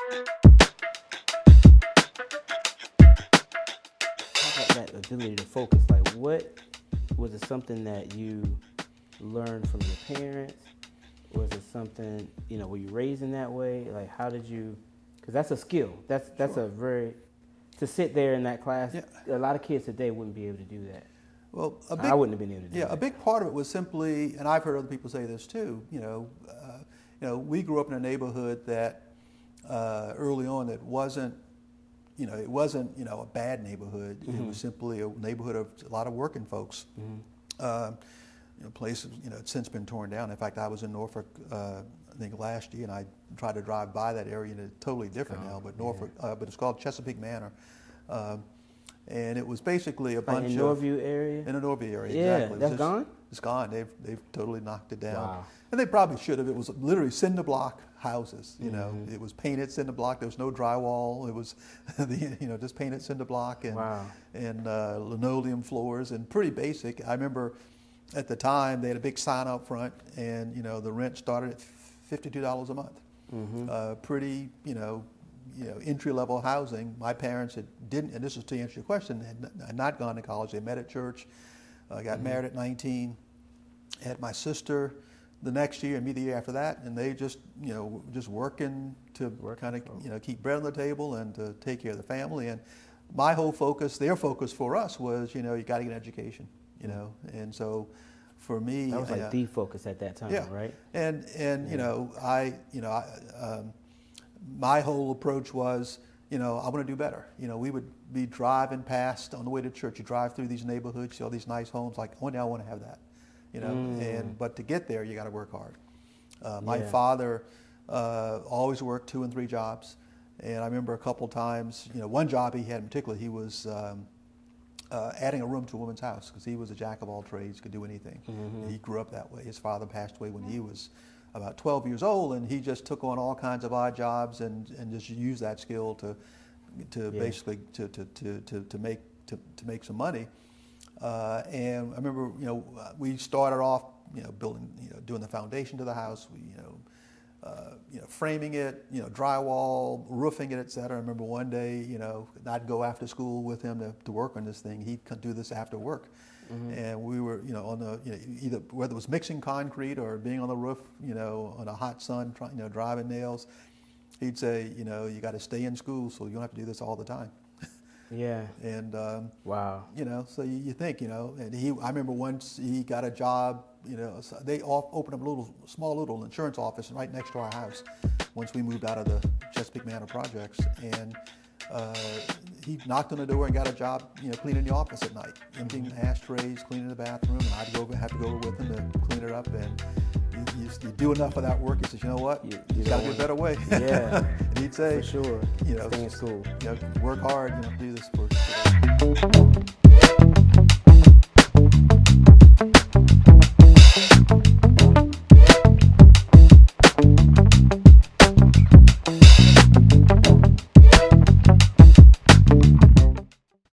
Talk about that ability to focus. Like, what was it? Something that you learned from your parents? Was it something, were you raised in that way? Like, how did you? Because that's a skill. That's Sure. a very to sit there in that class. Yeah. A lot of kids today wouldn't be able to do that. Well, I wouldn't have been able to do that. a big part of it was simply, and I've heard other people say this too. We grew up in a neighborhood that early on that wasn't, it wasn't, a bad neighborhood. Mm-hmm. It was simply a neighborhood of a lot of working folks. Mm-hmm. Places, it's since been torn down. In fact, I was in Norfolk, I think last year, and I tried to drive by that area, and it's totally different now. But Norfolk, but it's called Chesapeake Manor, and it was basically a bunch in Norview area. in the Norview area. Yeah, exactly. that's gone. It's gone. They've totally knocked it down. Wow. And they probably should have. It was literally cinder block houses. It was painted cinder block. There was no drywall. It was, just painted cinder block and Wow. and linoleum floors and pretty basic. I remember at the time they had a big sign out front, and the rent started at $52 a month. Mm-hmm. Pretty, entry level housing. My parents didn't, and this is to answer your question, had not gone to college. They met at church. Got married at 19. Had my sister the next year and me the year after that, and they just working to kind of keep bread on the table and to take care of the family. And my whole focus, their focus for us was, you got to get an education, and so for me, That was like the focus at that time, right? And my whole approach was, I want to do better. We would be driving past on the way to church. You drive through these neighborhoods, see all these nice homes. Like, one day I want to have that. But to get there, you got to work hard. My father always worked 2 and 3 jobs, and I remember a couple times, one job he had in particular, he was adding a room to a woman's house because he was a jack of all trades, could do anything. Mm-hmm. He grew up that way. His father passed away when he was about 12 years old, and he just took on all kinds of odd jobs and just used that skill to basically to make some money. And I remember, we started off, building, doing the foundation to the house. We, framing it, drywall, roofing it, et cetera. I remember one day, I'd go after school with him to work on this thing. He'd do this after work. Mm-hmm. And we were, on the, either whether it was mixing concrete or being on the roof, on a hot sun, driving nails. He'd say, you got to stay in school, so you don't have to do this all the time. Yeah. And wow. So you think, and I remember once he got a job. So they opened up a small little insurance office right next to our house. Once we moved out of the Chesapeake Manor projects, and he knocked on the door and got a job, cleaning the office at night, emptying ashtrays, cleaning the bathroom, and I'd have to go over with him to clean it up. And you do enough of that work, he says, you know what, there's got to be a better way. Yeah. And he'd say, for sure. Stay in school. Work hard, do this for.